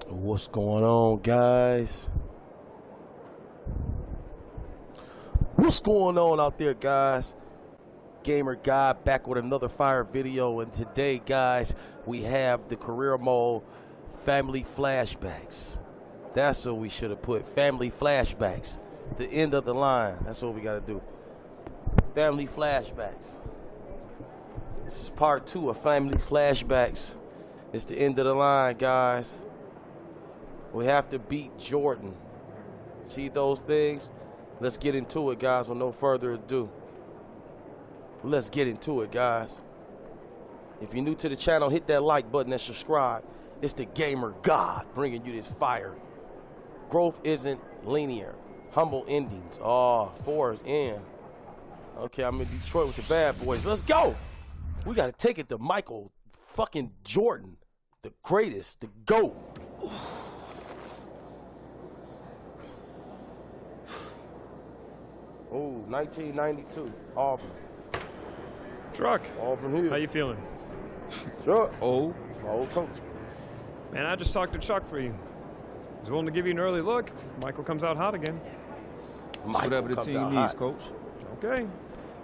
What's going on, guys? What's going on out there, guys? Gamer Guy back with another fire video, and today, guys, we have the career mode family flashbacks. That's what we should have put, family flashbacks. The end of the line. That's what we got to do. Family flashbacks. This is part 2 of family flashbacks. It's the end of the line, guys. We have to beat Jordan. See those things? Let's get into it, guys, with no further ado. Let's get into it, guys. If you're new to the channel, hit that like button and subscribe. It's the Gamer God bringing you this fire. Growth isn't linear. Humble endings. Oh, 4 is in. Okay, I'm in Detroit with the bad boys. Let's go. We got to take it to Michael fucking Jordan. The greatest, the GOAT. Oh, 1992, Auburn. Truck. Auburn Hill. How you feeling? Chuck. Oh, my old coach. Man, I just talked to Chuck for you. He's willing to give you an early look if Michael comes out hot again. Whatever the team needs, Coach. Okay.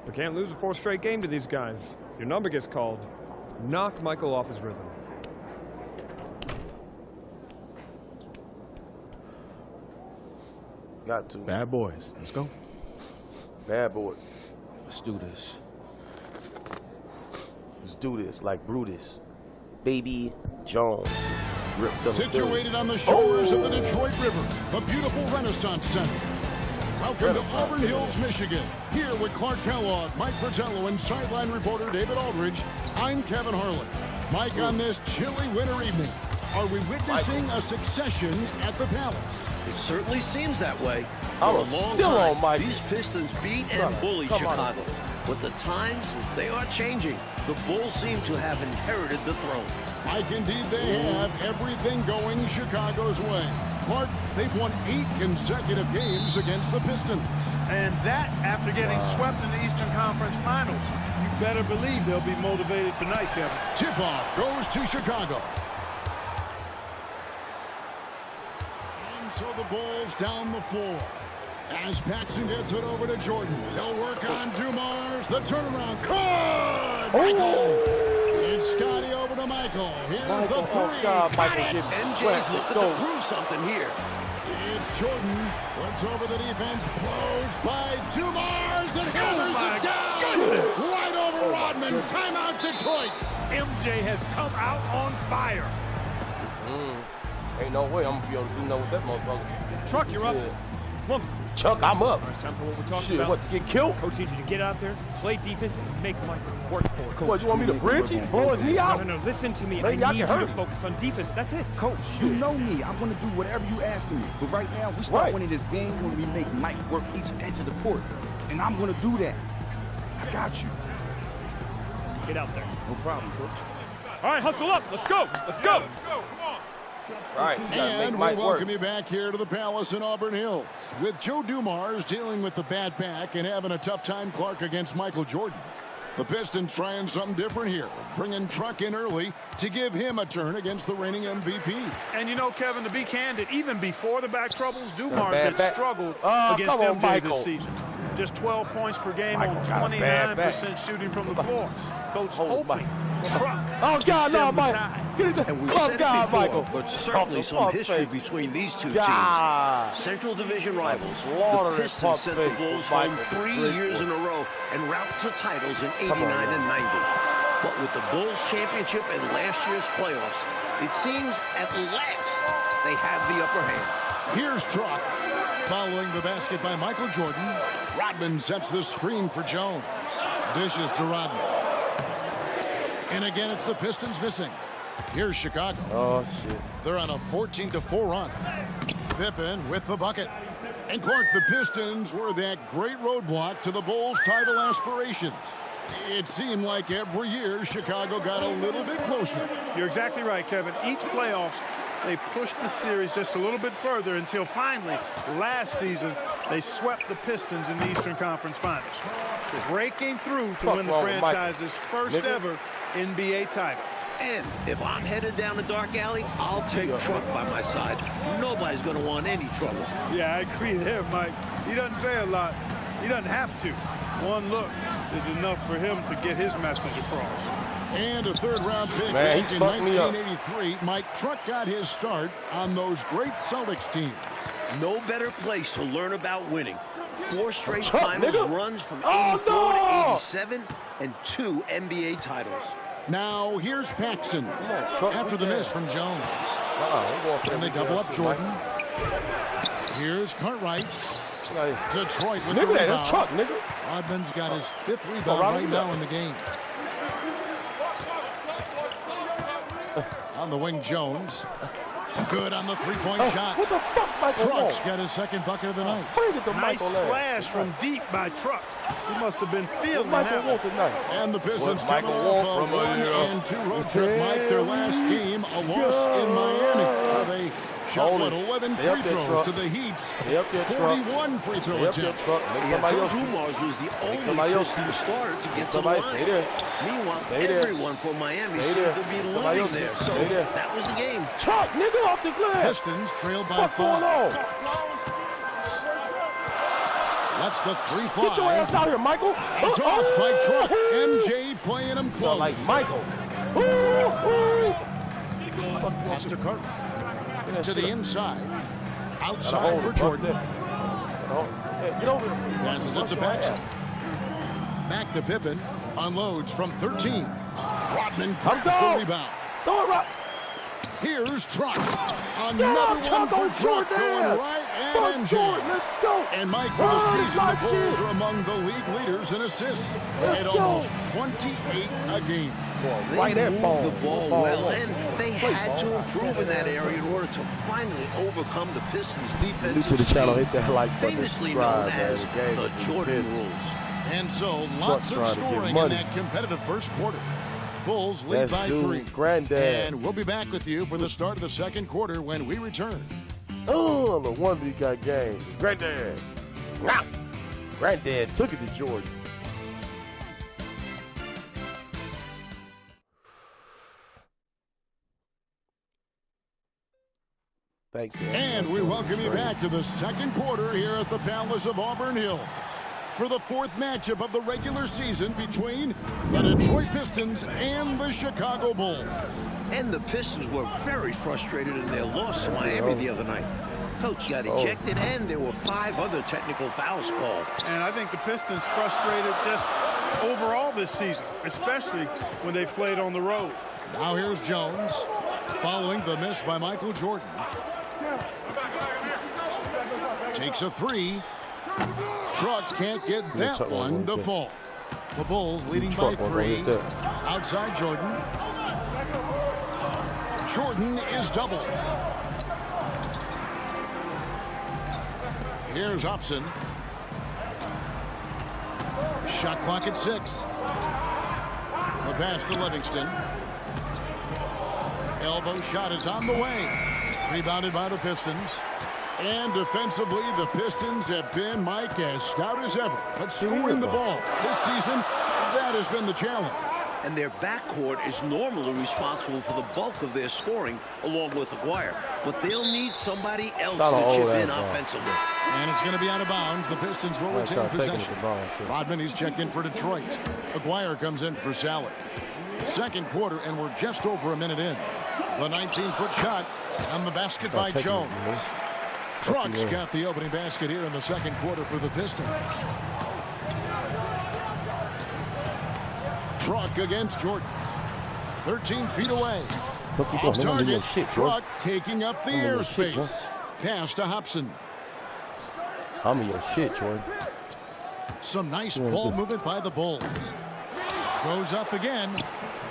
We can't lose a 4th straight game to these guys. Your number gets called. Knock Michael off his rhythm. Got to. Bad boys. Let's go. Bad boys. Let's do this. Let's do this like Brutus. Baby Jones. Situated on the shores of the Detroit River, a beautiful Renaissance Center. Welcome to Auburn Hills, Michigan. Here with Clark Kellogg, Mike Fratello, and sideline reporter David Aldridge, I'm Kevin Harlan. Mike, on this chilly winter evening, are we witnessing a succession at the Palace? It certainly seems that way. I'm For a long still time, on Mike. These Pistons beat and bullied Chicago. But the times, they are changing. The Bulls seem to have inherited the throne. Mike, indeed they have everything going Chicago's way. Clark, they've won 8 consecutive games against the Pistons. And that after getting swept in the Eastern Conference Finals. You better believe they'll be motivated tonight, Kevin. Tip-off goes to Chicago. And so the Bulls down the floor. As Paxson gets it over to Jordan. He'll work on Dumars. The turnaround. Good! Michael! It's Scotty over to Michael. Here's the 3. Oh, God, Got Michael it! did MJ's looking to prove something here. It's Jordan. Puts over the defense. Closed by Dumars. And hammers it down. Right over Rodman. Timeout Detroit. MJ has come out on fire. Ain't no way I'm gonna be able to do nothing with that motherfucker. Truck, you're up. Yeah. Come on. Chuck, I'm up. It's time for what we're talking Shit, about. what, to get killed? Coach needs you to get out there, play defense, and make Michael work for it. What, you want me to bridge him? Blow his knee out? No, listen to me. Maybe I I need you can to hurt him. focus on defense. That's it. Coach, you know me. I'm going to do whatever you asking me. But right now, we start winning this game when we make Mike work each edge of the court. And I'm going to do that. I got you. Get out there. No problem, Coach. All right, hustle up. Let's go. Let's go. All right, you gotta make And we Mike work. welcome you back here to the Palace in Auburn Hills. With Joe Dumars dealing with the bad back and having a tough time, Clark, against Michael Jordan. The Pistons trying something different here, bringing Truck in early to give him a turn against the reigning MVP. And you know, Kevin, to be candid, even before the back troubles, Dumars had back. struggled Oh, against come on, MJ Michael. this season. Just 12 points per game Michael on got a bad back. 29% shooting from the floor. Coach Hold hoping Truck Oh, can God, no, stem the Mike. tide. Get it And we've oh, said it God, before, Michael. but certainly some Pump history fake. between these two God. teams. Central Division rivals. Slaughter The that Pistons pump sent the fake Bulls for home Michael. 3 years in a row and route to titles in 89 on, and 90. But with the Bulls championship and last year's playoffs, it seems at last they have the upper hand. Here's Truck. Following the basket by Michael Jordan, Rodman sets the screen for Jones. Dishes to Rodman. And again, it's the Pistons missing. Here's Chicago. Oh, shit. They're on a 14-4 run. Pippen with the bucket. And Clark, the Pistons were that great roadblock to the Bulls' title aspirations. It seemed like every year Chicago got a little bit closer. You're exactly right, Kevin. Each playoff, they pushed the series just a little bit further until finally, last season, they swept the Pistons in the Eastern Conference Finals, breaking through to win the franchise's first ever NBA title. And if I'm headed down a dark alley, I'll take Truck by my side. Nobody's going to want any trouble. Yeah, I agree there, Mike. He doesn't say a lot. He doesn't have to. One look is enough for him to get his message across. And a third-round pick Man, back in 1983. Mike Truck got his start on those great Celtics teams. No better place to learn about winning. 4 straight Truck, finals nigga. runs from Oh, 84 no. to 87 and 2 NBA titles. Now here's Paxson Truck, after the miss from Jones. And they double up Jordan. Here's Cartwright. Detroit with the Nigga, rebound. that's Truck, nigga. Rodman's got his 5th rebound right now in the game. On the wing, Jones. Good on the three-point shot. What the fuck, Michael? Truck's got his 2nd bucket of the night. Nice splash from deep by Truck. He must have been feeling that one. And the Pistons What coming Michael off want a from 1 and 2 road trip, Mike. Their last game, a loss in Miami. They shot, 11 free throws to the Heat's 41 free throw attempts. Joe Dumars was the only Piston starter to get to the line. Meanwhile, everyone from Miami seemed to be living there. So that was the game. Truck, nigga, off the glass. Pistons trailed by 5. That's the 3 fly. Get your ass out here, Michael. It's off by Truck. MJ playing him close. Like Michael. Pass to Carter. To the inside. Outside for Jordan. Get over here. Passes it to Paxson. Back to Pippen. Unloads from 13. Rodman grabs the rebound. Throw it right. Here's Truck. Another one for Truck going right and MJ. Let's go. And Mike, for the season, the Bulls are among the league leaders in assists at almost 28 a game. They moved the ball well, and they had to improve in that area in order to finally overcome the Pistons' defensive New to the channel, hit that like button, famously known subscribe, as man. the Jordan rules. And so, lots of scoring in that competitive first quarter. Bulls lead by 3. Granddad. And we'll be back with you for the start of the second quarter when we return. Oh, no wonder he got game. Granddad. Granddad took it to Jordan. Thanks, man. And we welcome you back to the second quarter here at the Palace of Auburn Hills for the 4th matchup of the regular season between the Detroit Pistons and the Chicago Bulls. And the Pistons were very frustrated in their loss to Miami the other night. Coach got ejected, and there were 5 other technical fouls called. And I think the Pistons frustrated just overall this season, especially when they played on the road. Now here's Jones following the miss by Michael Jordan. Takes a 3. Truck can't get that one to fall. The Bulls leading by 3. Outside Jordan. Jordan is doubled. Here's Hobson. Shot clock at 6. The pass to Livingston. Elbow shot is on the way. Rebounded by the Pistons. And defensively, the Pistons have been, Mike, as stout as ever. But scoring the ball this season, that has been the challenge. And their backcourt is normally responsible for the bulk of their scoring, along with Aguirre. But they'll need somebody else to chip in offensively. And it's going to be out of bounds. The Pistons will retain possession. Rodman, he's checked in for Detroit. Aguirre comes in for Salad. Second quarter, and we're just over a minute in. The 19-foot shot on the basket by Jones. Truck's got the opening basket here in the second quarter for the Pistons. Truck against Jordan. 13 feet away. Off target, Truck taking up the airspace. Pass to Hobson. I'm in your shit, Jordan. Some nice ball movement by the Bulls. Goes up again.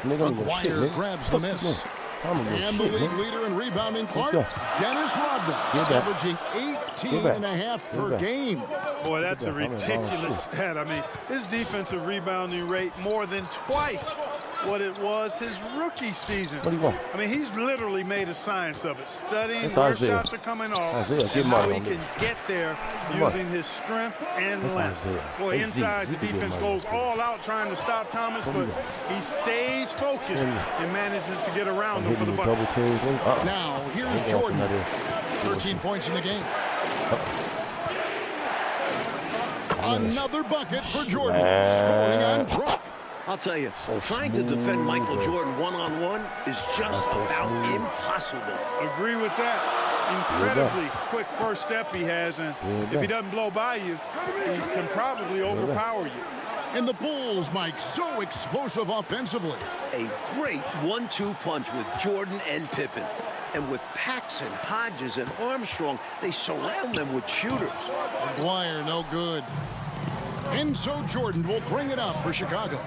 Aguirre grabs the miss. And the league leader in rebounding, Clark, Dennis Rodman, averaging 18.5 per game. Boy, that's a ridiculous stat. I mean, his defensive rebounding rate more than twice what it was his rookie season. What do you want? I mean, he's literally made a science of it, studying That's where Isaiah. shots are coming off Isaiah, and give how money he on can this. get there using his strength and That's length. Isaiah. Boy, Hey, inside, Zeke, the you can defense get money goes on this. all out trying to stop Thomas, but he stays focused and manages to get around him for the bucket. Double teams. Now, here's Jordan. 13 points in the game. Another bucket for Jordan. Scoring on track. I'll tell you, trying to defend Michael Jordan one-on-one is just about impossible. Agree with that. Incredibly quick first step he has, and if he doesn't blow by you, he can probably overpower you. And the Bulls, Mike, so explosive offensively. A great 1-2 punch with Jordan and Pippen. And with Paxson, Hodges, and Armstrong, they surround them with shooters. McGuire, no good. And so Jordan will bring it up for Chicago.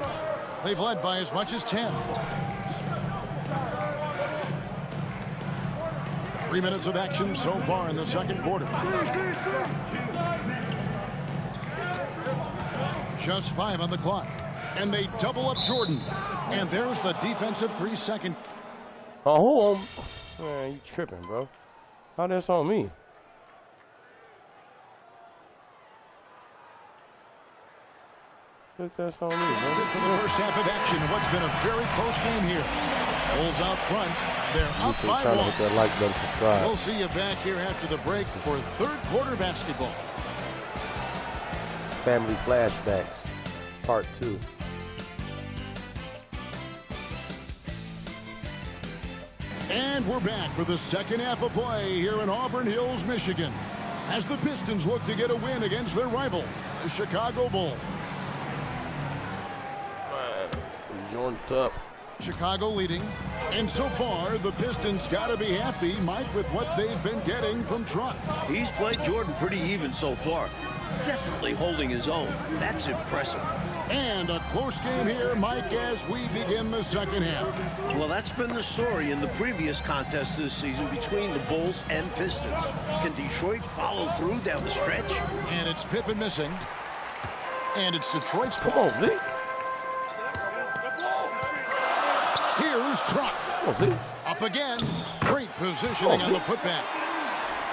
They've led by as much as 10. 3 minutes of action so far in the second quarter. Just 5 on the clock. And they double up Jordan. And there's the defensive 3-second. Oh, hold on. Man, you tripping, bro. How that's on me? Look, that's on me, bro. To the first half of action, what's been a very close game here. Bulls out front. They're up by trying to 1. hit that like button, subscribe. We'll see you back here after the break for third quarter basketball. Family Flashbacks, Part 2. And we're back for the second half of play here in Auburn Hills, Michigan, as the Pistons look to get a win against their rival, the Chicago Bulls. Jordan tough. Chicago leading, and so far the Pistons got to be happy, Mike, with what they've been getting from Truck. He's played Jordan pretty even so far. Definitely holding his own. That's impressive. And a close game here, Mike, as we begin the second half. Well, that's been the story in the previous contest this season between the Bulls and Pistons. Can Detroit follow through down the stretch? And it's Pippen missing. And it's Detroit's ball. Come on, Zeke. Here's Truck. Come on, Zeke. Up again. Great positioning on the putback.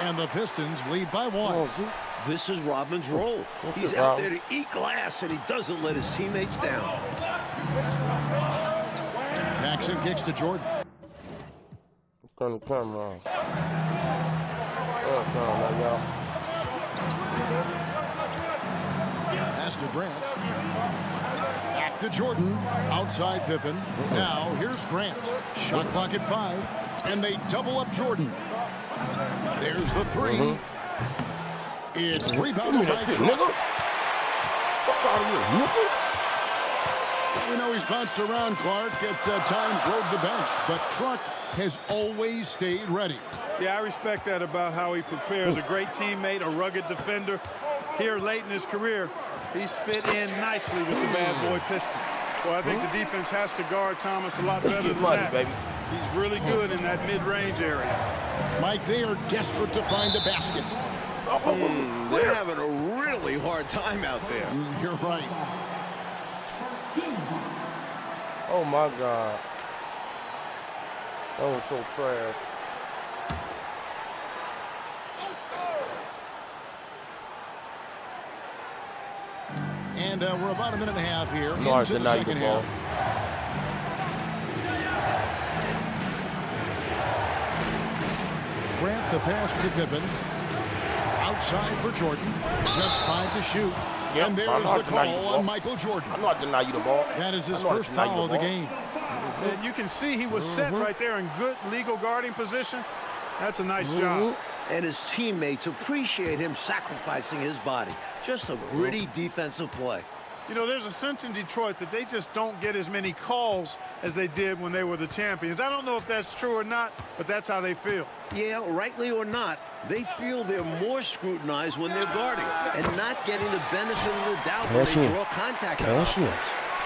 And the Pistons lead by 1. Come on, Zeke. This is Rodman's role. He's out there to eat glass, and he doesn't let his teammates down. Paxson kicks to Jordan. Turn the camera on. Y'all. Pass to Grant. Back to Jordan. Outside Pippen. Now here's Grant. Shot clock at 5. And they double up Jordan. There's the 3. It's rebounded by Truck. Fuck out of here, nigga. You know he's bounced around, Clark, at times rode the bench, but Truck has always stayed ready. Yeah, I respect that about how he prepares. A great teammate, a rugged defender. Here late in his career, he's fit in nicely with the bad boy Pistons. Well, I think the defense has to guard Thomas a lot better than that. Baby. He's really good in that mid-range area. Mike, they are desperate to find a basket. They're having a really hard time out there. You're right. Oh, my God. That was so trash. And we're about a minute and a half here No, into the second half. Grant the pass to Pippen. Outside for Jordan. Just 5 to shoot. Yep, And there's the call on Michael Jordan. I'm not denying you the ball. That is his first foul of the game. And you can see he was set right there in good legal guarding position. That's a nice job. And his teammates appreciate him sacrificing his body. Just a gritty defensive play. You know, there's a sense in Detroit that they just don't get as many calls as they did when they were the champions. I don't know if that's true or not, but that's how they feel. Yeah, rightly or not, they feel they're more scrutinized when they're guarding and not getting the benefit of the doubt when they draw contact on offense.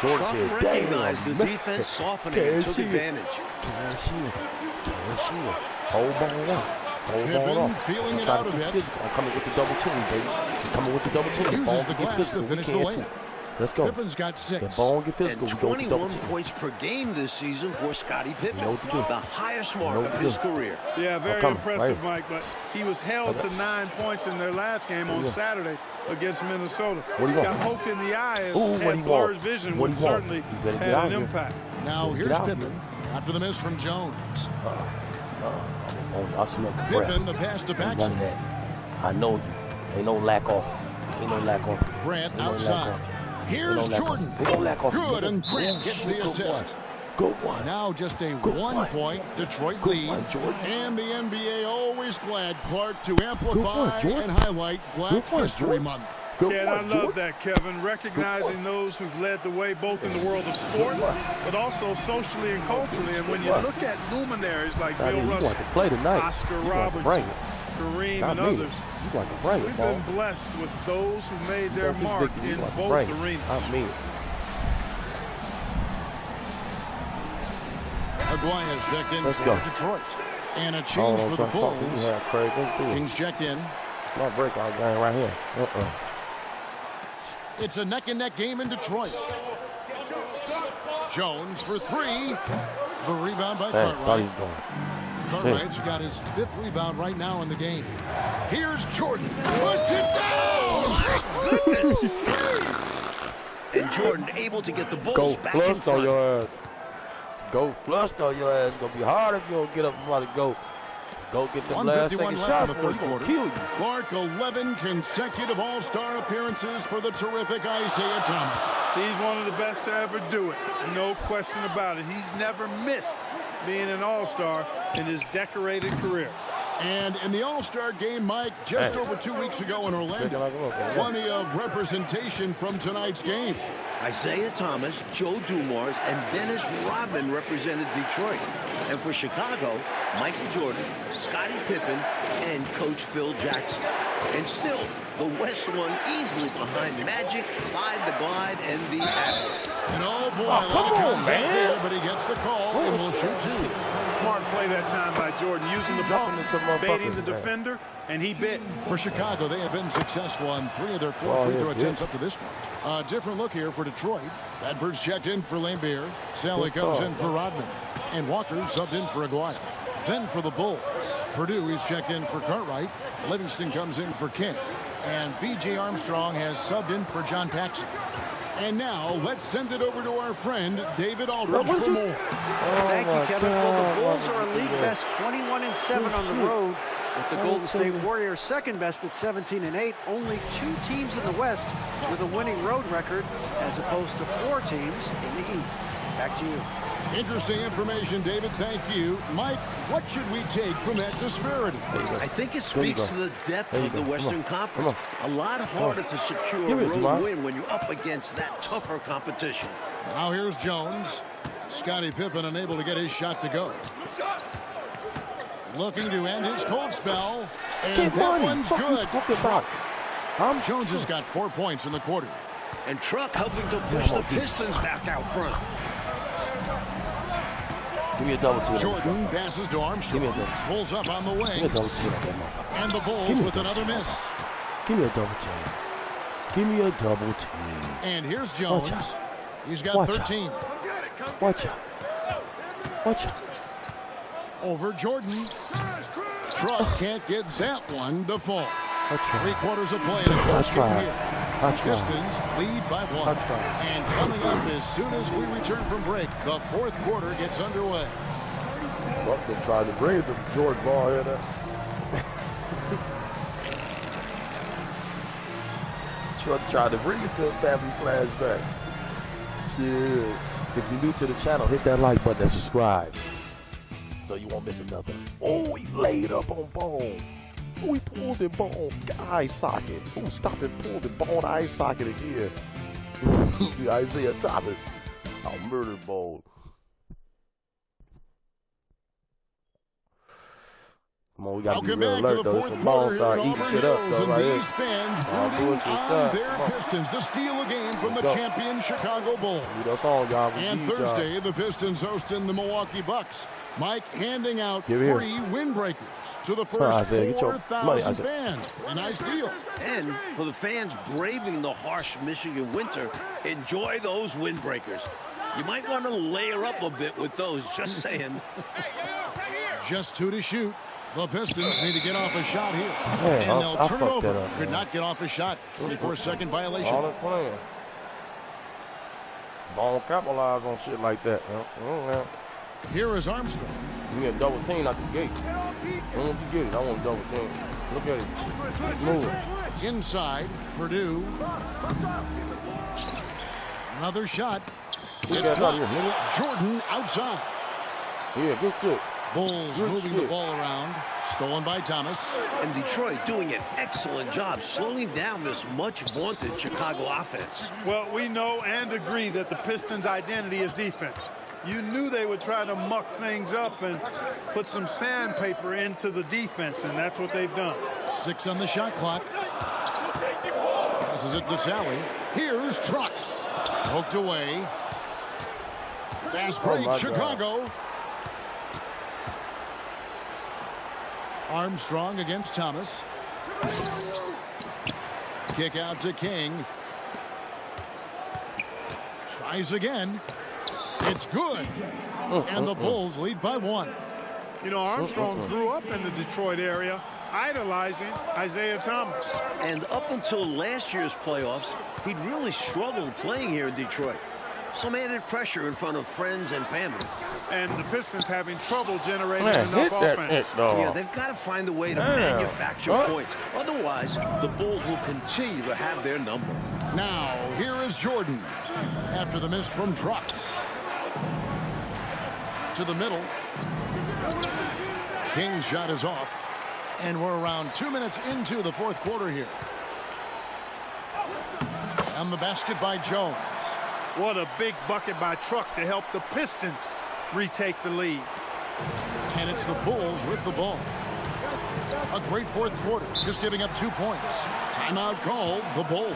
Jordan Trump said, recognized the damn, defense softening and took advantage. Hold on up. Hold on. Feeling it out a bit. I'm coming with the double team, baby. I'm coming with the double team. Uses the glass to finish the layup. Let's go. Pippen's got 6. Get ball and get physical. And We go with the 21 double team. points per game this season for Scottie Pippen, You know what to do. the highest mark You know what of to his do. career. Yeah, very coming, impressive, right. Mike, but he was held to 9 points in their last game on Saturday against Minnesota. What do you want? Got poked in the eye and Ooh, what do had you blurred want? vision, What which do you want? certainly You better get had out an here. impact. Now Get here's out Pippen here. after the miss from Jones. I smell the breath. Pippen, the pass to Ain't none of Paxson. that. I know you. Ain't no lack off. Ain't no lack off. Grant Ain't no lack outside. off. Here's Ain't no lack Jordan. off. Ain't no lack off. Good, and Grant Oh, gets shit, the good assist. one. Good one. Now just a Good 1 one. point Detroit Good lead. one, Jordan. And the NBA always glad, Clark, to amplify Jordan. and highlight Black Good one, History Jordan. Month. Good Yeah, and I one, love Jordan. that, Kevin, recognizing those who've led the way both in the world of sport, but also socially and culturally. And when you look at luminaries like I Bill mean, you Russell, want to play tonight. Oscar You want to Robertson, bring it. Kareem, Not and me. others, You want to bring it, we've ball. been blessed with those who made their This mark victory, you in want to both bring it. arenas. Not me. Aguaya's checked in Let's for go. Detroit. And a I don't change know for the what I'm talking. Bulls. You have Craig. Let's do it. Kings checked in. My breakout game right here. It's a neck-and-neck game in Detroit. Jones for 3. The rebound by Hey, thought he Cartwright. was going. Cartwright's got his 5th rebound right now in the game. Here's Jordan. Puts it down! Goodness. And Jordan able to get the Bulls Go back in flushed on front. your ass. Go flushed on your ass. It's going to be hard if you don't get up and try to go get the last 151 second left shot in the before third he gonna quarter. kill you. Clark, 11 consecutive All-Star appearances for the terrific Isaiah Thomas. He's one of the best to ever do it. No question about it. He's never missed being an all-star in his decorated career. And in the All-Star game, Mike, just over 2 weeks ago in Orlando, plenty of representation from tonight's game. Isaiah Thomas, Joe Dumars, and Dennis Rodman represented Detroit. And for Chicago, Michael Jordan, Scottie Pippen, and Coach Phil Jackson. And still, the West won easily behind Magic, Clyde the Glide, and the Adams. And oh boy, Oh, come on, man. there, but he gets the call and will shoot 2. Smart play that time by Jordan, using the ball, baiting the defender, and he bit. For Chicago, they have been successful on 3 of their 4 free throw attempts up to this point. A different look here for Detroit. Bedford's checked in for Lambeer. Sally comes in for Rodman. And Walker subbed in for Aguaya. Then for the Bulls, Purdue is checked in for Cartwright. Livingston comes in for King. And B.J. Armstrong has subbed in for John Paxson. And now, let's send it over to our friend, David Aldridge, for more. Thank you, Kevin. Well, the Bulls are a league best 21-7 on the road, with the Golden State Warriors second best at 17-8. Only 2 teams in the West with a winning road record, as opposed to 4 teams in the East. Back to you. Interesting information, David. Thank you. Mike, what should we take from that disparity? I think it speaks to the depth of the Western Conference. A lot harder to secure a road win when you're up against that tougher competition. Now here's Jones. Scottie Pippen unable to get his shot to go. Looking to end his cold spell. And that one's good. Jones has got 4 points in the quarter. And Truck helping to push the Pistons back out front. Give me a double team. Jordan passes to Armstrong. Give me a double team. Pulls up on the wing. Give me a double team on that motherfucker. And the Bulls with another miss. Give me a double team. Give me a double team. And here's Jones. Watch out. He's got Watch 13. Watch out. Watch out. Over Jordan. Truck can't get that one to fall. 3 quarters of play in the first game here. Pistons lead by 1. And coming up as soon as we return from break, the 4th quarter gets underway. Truck been trying to bring it to Jordan ball here now. Truck tried to bring it to family flashbacks. Shit. If you're new to the channel, hit that like button and subscribe so you won't miss another. Oh, he laid up on Bone. Oh, he pulled him Bone. Eye socket. Oh, stop it. Pulled him Bone eye socket again. Isaiah Thomas. Oh, murder Bone. Come on, we gotta be real alert though. It's the ball start eating shit up though, right here. These fans rooting on their Pistons to steal a game from the champion Chicago Bulls. That's all, y'all. And Thursday, the Pistons hosting the Milwaukee Bucks. Mike handing out Give it here. 3 windbreakers to the first Isaiah, get your money, 4,000 Isaiah. fans. A nice deal. And for the fans braving the harsh Michigan winter, enjoy those windbreakers. You might want to layer up a bit with those, just saying. Just 2 to shoot. The Pistons need to get off a shot here. Man, And they'll I turn fucked over. that up, Could man. not get off a shot. 24-second violation. All the playing. Don't capitalize on shit like that. Here is Armstrong. You get double team out the gate. Once you get it, I want double team. Look at it. It's moving. Inside, Purdue. Another shot. It's that out blocked. here, nigga. Jordan outside. Yeah, good shit. Bulls Good moving the shit. ball around. Stolen by Thomas. And Detroit doing an excellent job slowing down this much-vaunted Chicago offense. Well, we know and agree that the Pistons' identity is defense. You knew they would try to muck things up and put some sandpaper into the defense, and that's what they've done. 6 on the shot clock. Passes it to Sally. Here's Truck. Poked away. Fast break, my God. Chicago. Armstrong against Thomas. Kick out to King. Tries again. It's good. And the Bulls lead by 1. You know, Armstrong grew up in the Detroit area, idolizing Isaiah Thomas. And up until last year's playoffs, he'd really struggled playing here in Detroit. Some added pressure in front of friends and family. And the Pistons having trouble generating Man, enough hit that offense. shit, dog. Yeah, they've got to find a way to Damn. manufacture What? points. Otherwise, the Bulls will continue to have their number. Now, here is Jordan. After the miss from Truck. To the middle. King's shot is off. And we're around 2 minutes into the 4th quarter here. And the basket by Jones. What a big bucket by Truck to help the Pistons retake the lead. And it's the Bulls with the ball. A great 4th quarter, just giving up 2 points. Timeout called, the Bulls.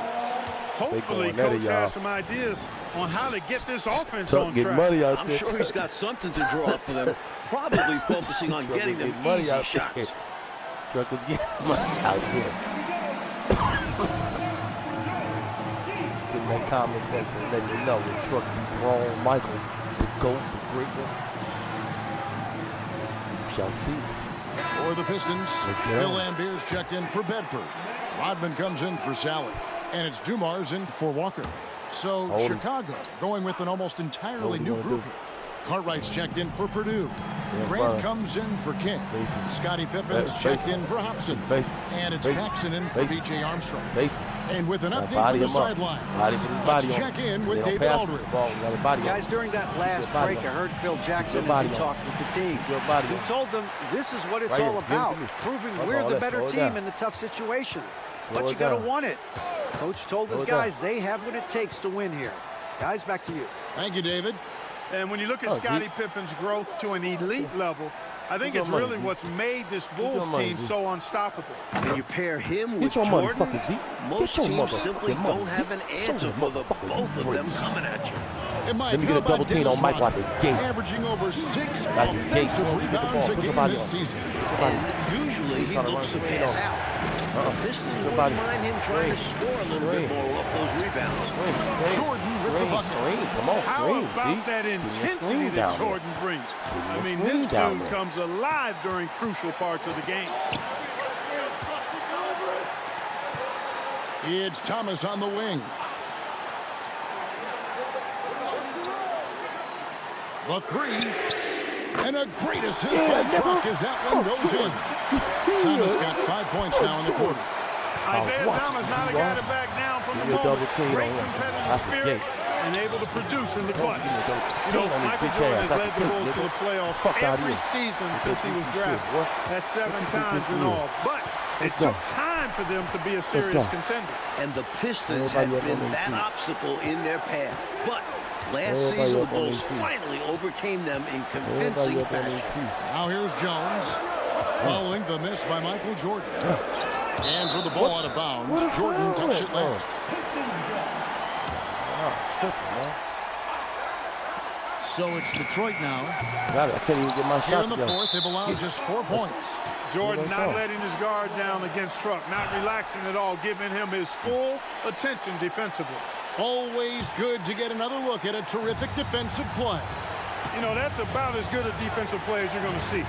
Hopefully, going at it, Coach y'all. has some ideas on how to get this offense Tuck on get track. money out I'm there. sure he's got something to draw up for them. Probably focusing on getting them money easy out shots. there. Truck was getting money out there. Getting that common sense and letting you know when Truck be thrown, Michael, the GOAT, the great one. We shall see. For the Pistons, Let's get Bill on. Lambert's checked in for Bedford. Rodman comes in for Sally. And it's Dumars in for Walker. So Hold him. Chicago going with an almost entirely What new we gonna group. do? Cartwright's checked in for Purdue. fine. Grant comes in for King. Face it. Scottie Pippen's Face checked it. in for Hobson. Face it. And it's Face it. Paxson in for Face it. B.J. Armstrong. Basically. And with an update Body from the him up. sideline, Body for his body let's on. check in They with don't David pass Aldridge. the ball. You got a body on. Guys, during that last Your body break, I on. heard Phil Jackson Your as body he on. talked with the team. Your body He on. told them this is what it's Right all here. Give it about, to me. proving That's we're all the that. better Slow it team down. in the tough situations. Slow But it you got to down. want it. Coach told his Slow it down. guys they have what it takes to win here. Guys, back to you. Thank you, David. And when you look at Oh, Scottie Zeke. Pippen's growth to an elite level, I think Get it's your money, really Zeke. what's made this your Bulls money, team Zeke. so unstoppable. And you pair him Get with your Jordan, motherfucking Zeke. most Get your teams simply motherfucking don't money, have an Zeke. answer Show for the motherfucking both of them Zeke. coming at you. And Mike, Let me get how a double about team Dennis on Mike Rodman, out the gate. averaging over 6 Out the gate, offensive soon as you get the rebounds ball. a Put your game body this on. season. And usually he Trying to looks to run pass screen out. The Pistons Somebody- wouldn't mind him trying to Screen. score a little bit Screen. more off those rebounds. Jordan with the bucket. Screen. Come on, How screen. about See? that Give me a intensity screen that down there. Jordan brings? Give me I a mean, screen this down dude there. comes alive during crucial parts of the game. It's Thomas on the wing. The three. And a great assist by Truck as that one goes in. Thomas got 5 points now in the quarter. Isaiah watching Thomas you, not a bro. guy to back down from the Give me a double moment. team Great on him. competitive That's the spirit gate. and able to produce in the clutch. Give me a double You team know, on his Michael bitch Jordan ass. has That's led the the gate, Bulls to nigga. the playoffs Fuck outta every here. season That's since what he was you shit, drafted. boy. That's 7 That's what you times think in this all. But it Let's took go. time for them to be a serious go. contender. And the Pistons had Everybody up been on their that feet. obstacle in their path. But last Everybody season, the up on Bulls their feet. finally overcame them in Everybody convincing up on his fashion. feet. Now here's Jones. Following the miss by Michael Jordan. Hands with the ball out of bounds. Jordan touched it last. So it's Detroit now. Got it. I can't even get my Here shot in the together. fourth, they've allowed just 4 points. Jordan not letting his guard down against Truck, not relaxing at all, giving him his full attention defensively. Always good to get another look at a terrific defensive play. You know, that's about as good a defensive play as you're going to see.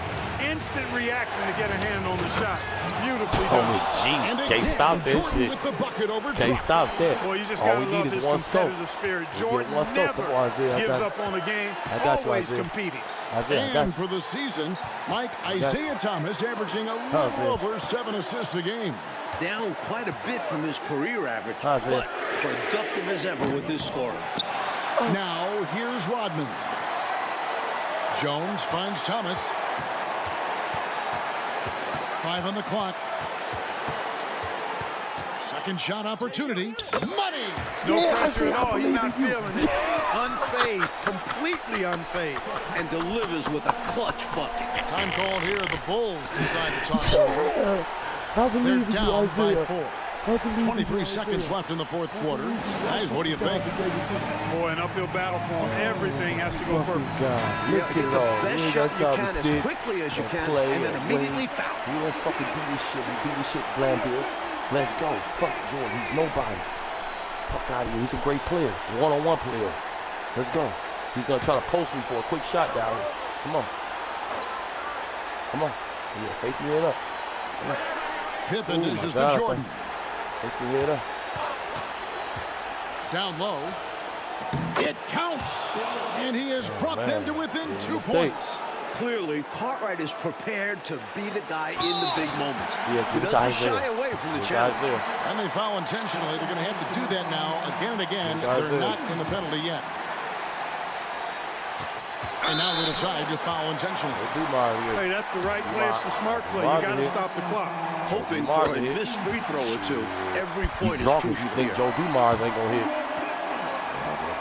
Instant reaction to get a hand on the shot. Beautifully done. And Can't again, stop that Jordan shit. with the bucket over Can't Truck. stop that. Well, you just All got we to need love is his one stroke. competitive spirit. We get Jordan one stroke. never Come on, Isaiah. I gives got up on the game, I got you, always Isaiah. competing. Isaiah, I got And for the season, Isaiah Thomas averaging a little over 7 assists a game. Down quite a bit from his career average, How's it? but productive as ever with his scoring. Now, here's Rodman. Jones finds Thomas. 5 on the clock. Second shot opportunity. Money! No pressure at all. He's not feeling it. Unfazed, completely unfazed. And delivers with a clutch bucket. Time called here. The Bulls decide to talk over. I They're believe you, down by Isaiah. 4. I believe you, 23 seconds Isaiah. left in the fourth quarter. Guys, what do you think? Boy, an uphill battle for him. Everything has to go perfect. Let's get it on. Best We ain't shot got you time can to as sit quickly as you can, play and then and immediately wait. foul. We don't fucking do this shit. We do this shit Glanville. Let's go. Fuck Jordan. He's nobody. Fuck out of here. He's a great player. One-on-one player. Let's go. He's going to try to post me for a quick shot down here. Come on. Come on. Yeah, face me head up. Come on. Pippen Oh, dishes my to God. Jordan. Face me head up. Down low. It counts. And he has brought them to within 2 points. Clearly, Cartwright is prepared to be the guy in the big moments. Yeah, He give it to doesn't Isaiah. shy away from the Give it to challenge. Isaiah. And they foul intentionally. They're going to have to do that now again and again. They're not in the penalty yet. And now they decide to foul intentionally. Hey, that's the right play. It's the smart play. You got to stop the clock. Hoping for a missed free throw or two. Every point is Drunk if crucial you think here. Joe Dumars ain't going to hit.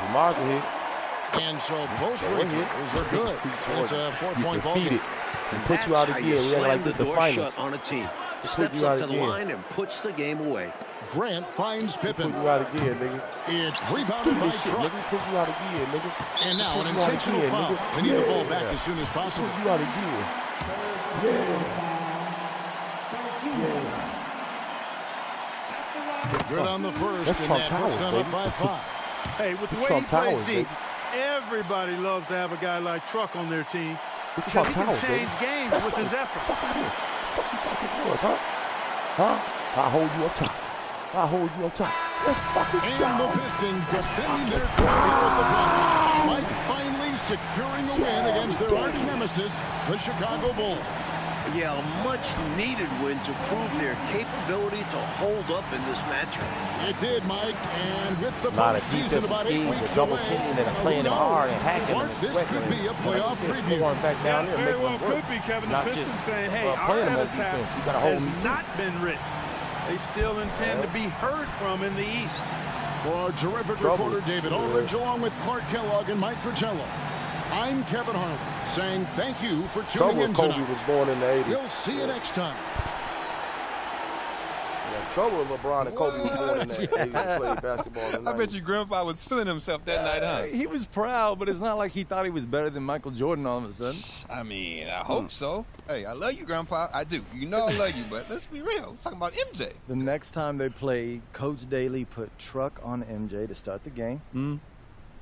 Dumars will hit. And so both free throws are good. It's a 4-point ball game. And put you out That's how again. you We act slam like the this the door finals. shut on a team. Put Steps you up out to the again. line and puts the game away. Grant finds Pippen. Put you out again, nigga. It's rebounded by Shit, Truck. nigga. Put you out again, nigga. And now an Put you out intentional again, foul. nigga. They need the ball Yeah. back as soon as possible. Put you out again. Good on the first, That's and Trump that puts Towers, them up baby. by 5. Hey, with the It's way he Trump plays Towers, deep, baby. everybody loves to have a guy like Truck on their team It's because Trump he can Towers, baby. change games with his effort. Fuck out here. Fuck you thought this was, huh? Huh? I hold you up top. I hold you up top. Let's fucking And go. the Pistons defending their crown here at the Bronx. Mike finally securing a win against their arch nemesis, the Chicago Bulls. Yeah, a much-needed win to prove their capability to hold up in this matchup. It did, Mike, and with the A lot of postseason defensive about 8 schemes weeks and double away, teaming and who playing them knows? hard and hacking Mark, them and this sweating could them. be a playoff preview. Going back down there and Very making well them work. could be, Kevin. The Not Pistons just, saying, hey, our playing them on epitaph defense. You gotta hold has them. not been written. They still intend to be heard from in the East. For our terrific Trouble. reporter David Aldridge, along with Clark Kellogg and Mike Fratello, I'm Kevin Harlan, saying thank you for tuning Trouble in Kobe tonight. was born in the 80s. We'll see you next time. Yeah, trouble with LeBron and Kobe was born in the 80s and played basketball in the 90s. I bet your grandpa was feeling himself that night, huh? He was proud, but it's not like he thought he was better than Michael Jordan all of a sudden. I mean, I hope so. Hey, I love you, Grandpa. I do. You know I love you, but let's be real. Let's talk about MJ. The next time they played, Coach Daly put Truck on MJ to start the game.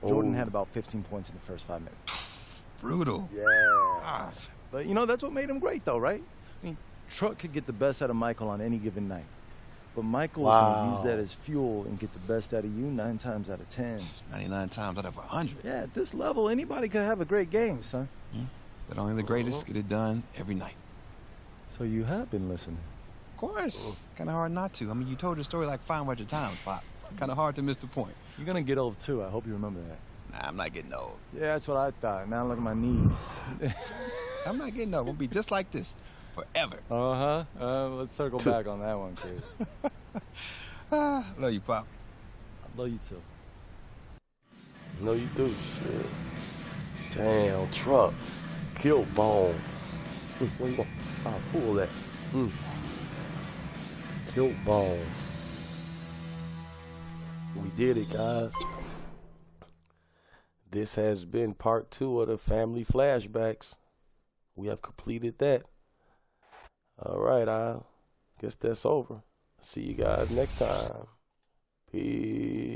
Jordan had about 15 points in the first 5 minutes. Brutal. Yeah. But, you know, that's what made him great, though, right? I mean, Truck could get the best out of Michael on any given night. But Michael was going to use that as fuel and get the best out of you 9 times out of 10. 99 times out of 100. Yeah, at this level, anybody could have a great game, son. But only the greatest get it done every night. So you have been listening. Of course. Kind of hard not to. I mean, you told the story like 500 times, Pop. Kind of hard to miss the point. You're going to get old, too. I hope you remember that. Nah, I'm not getting old. Yeah, that's what I thought. Now look at my knees. I'm not getting old. We'll be just like this forever. Let's circle back on that one, kid. Love you, Pop. I love you, too. No, you do. Shit. Damn, Truck. Kill bone. Where you going? I'll pull that. Kill bone. We did it, guys. this has been part 2 of the family flashbacks. We have completed that. All right, I guess that's over. See you guys next time. Peace.